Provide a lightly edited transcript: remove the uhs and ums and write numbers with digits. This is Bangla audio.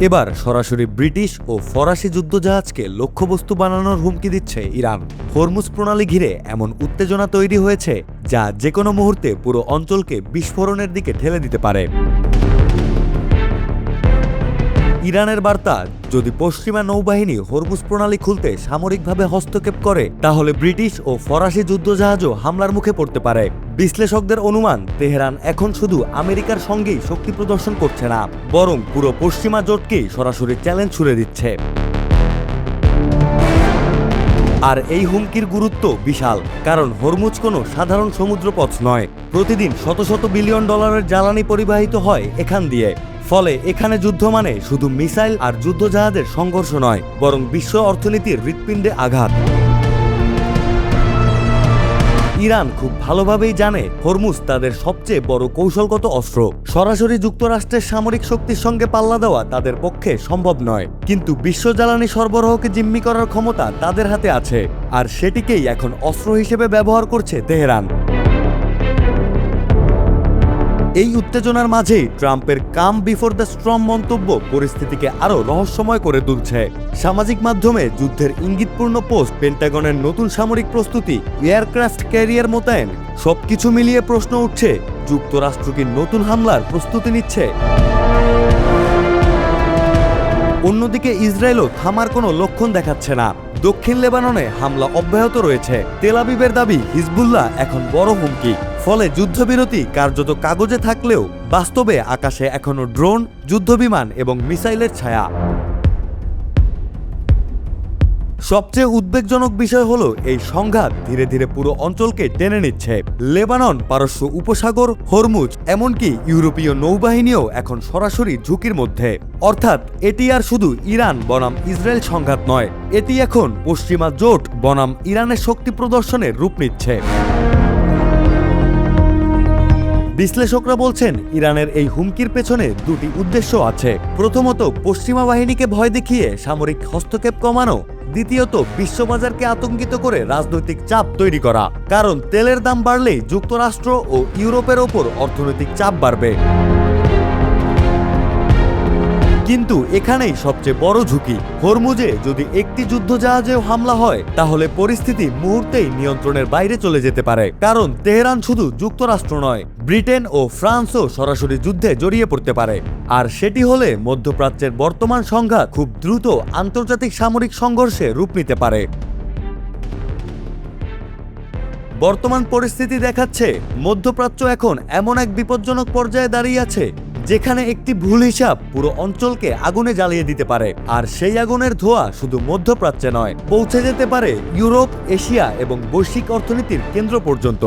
এবার সরাসরি ব্রিটিশ ও ফরাসি যুদ্ধজাহাজকে লক্ষ্যবস্তু বানানোর হুমকি দিচ্ছে ইরান। হরমুজ প্রণালী ঘিরে এমন উত্তেজনা তৈরি হয়েছে যা যেকোনো মুহূর্তে পুরো অঞ্চলকে বিস্ফোরণের দিকে ঠেলে দিতে পারে। ইরানের বার্তা, যদি পশ্চিমা নৌবাহিনী হরমুজ প্রণালী খুলতে সামরিকভাবে হস্তক্ষেপ করে তাহলে ব্রিটিশ ও ফরাসি যুদ্ধজাহাজও হামলার মুখে পড়তে পারে। বিশ্লেষকদের অনুমান, তেহরান এখন শুধু আমেরিকার সঙ্গেই শক্তি প্রদর্শন করছে না, বরং পুরো পশ্চিমা জোটকেই সরাসরি চ্যালেঞ্জ ছুড়ে দিচ্ছে। আর এই হুমকির গুরুত্ব বিশাল, কারণ হরমুজ কোনো সাধারণ সমুদ্রপথ নয়। প্রতিদিন শত শত বিলিয়ন ডলারের জ্বালানি পরিবাহিত হয় এখান দিয়ে। ফলে এখানে যুদ্ধ মানে শুধু মিসাইল আর যুদ্ধজাহাজের সংঘর্ষ নয়, বরং বিশ্ব অর্থনীতির হৃৎপিণ্ডে আঘাত। ইরান খুব ভালোভাবেই জানে হরমুজ তাদের সবচেয়ে বড় কৌশলগত অস্ত্র। সরাসরি যুক্তরাষ্ট্রের সামরিক শক্তির সঙ্গে পাল্লা দেওয়া তাদের পক্ষে সম্ভব নয়, কিন্তু বিশ্ব জ্বালানি সরবরাহকে জিম্মি করার ক্ষমতা তাদের হাতে আছে, আর সেটিকেই এখন অস্ত্র হিসেবে ব্যবহার করছে তেহরান। এই উত্তেজনার মাঝেই ট্রাম্পের কাম বিফোর দ্য স্টর্ম মন্তব্য পরিস্থিতিকে আরও রহস্যময় করে তুলছে। সামাজিক মাধ্যমে যুদ্ধের ইঙ্গিতপূর্ণ পোস্ট, পেন্টাগনের নতুন সামরিক প্রস্তুতি, এয়ারক্রাফট ক্যারিয়ার মোতায়েন, সবকিছু মিলিয়ে প্রশ্ন উঠছে, যুক্তরাষ্ট্র কি নতুন হামলার প্রস্তুতি নিচ্ছে? অন্যদিকে ইসরায়েলও থামার কোনো লক্ষণ দেখাচ্ছে না। দক্ষিণ লেবাননে হামলা অব্যাহত রয়েছে। তেল আবিবের দাবি, হিজবুল্লাহ এখন বড় হুমকি। ফলে যুদ্ধবিরতি কার্যত কাগজে থাকলেও বাস্তবে আকাশে এখনো ড্রোন, যুদ্ধবিমান এবং মিসাইলের ছায়া। সবচেয়ে উদ্বেগজনক বিষয় হলো এই সংঘাত ধীরে ধীরে পুরো অঞ্চলকে টেনে নিচ্ছে। লেবানন, পারস্য উপসাগর, হরমুজ, এমনকি ইউরোপীয় নৌবাহিনীও এখন সরাসরি ঝুঁকির মধ্যে। অর্থাৎ এটি আর শুধু ইরান বনাম ইসরায়েল সংঘাত নয়, এটি এখন পশ্চিমা জোট বনাম ইরানের শক্তি প্রদর্শনের রূপ নিচ্ছে। বিশ্লেষকরা বলছেন, ইরানের এই হুমকির পেছনে দুটি উদ্দেশ্য আছে। প্রথমত, পশ্চিমা বাহিনীকে ভয় দেখিয়ে সামরিক হস্তক্ষেপ কমানো। দ্বিতীয়ত, বিশ্ববাজারকে আতঙ্কিত করে রাজনৈতিক চাপ তৈরি করা। কারণ তেলের দাম বাড়লেই যুক্তরাষ্ট্র ও ইউরোপের ওপর অর্থনৈতিক চাপ বাড়বে। কিন্তু এখানেই সবচেয়ে বড় ঝুঁকি। হরমুজে যদি একটি যুদ্ধজাহাজেও হামলা হয় তাহলে পরিস্থিতি মুহূর্তেই নিয়ন্ত্রণের বাইরে চলে যেতে পারে। কারণ তেহরান শুধু যুক্তরাষ্ট্র নয়, ব্রিটেন ও ফ্রান্সও সরাসরি যুদ্ধে জড়িয়ে পড়তে পারে। আর সেটি হলে মধ্যপ্রাচ্যের বর্তমান সংঘাত খুব দ্রুত আন্তর্জাতিক সামরিক সংঘর্ষে রূপ নিতে পারে। বর্তমান পরিস্থিতি দেখাচ্ছে মধ্যপ্রাচ্য এখন এমন এক বিপজ্জনক পর্যায়ে দাঁড়িয়ে আছে যেখানে একটি ভুল হিসাব পুরো অঞ্চলকে আগুনে জ্বালিয়ে দিতে পারে। আর সেই আগুনের ধোঁয়া শুধু মধ্যপ্রাচ্যে নয়, পৌঁছে যেতে পারে ইউরোপ, এশিয়া এবং বৈশ্বিক অর্থনীতির কেন্দ্র পর্যন্ত।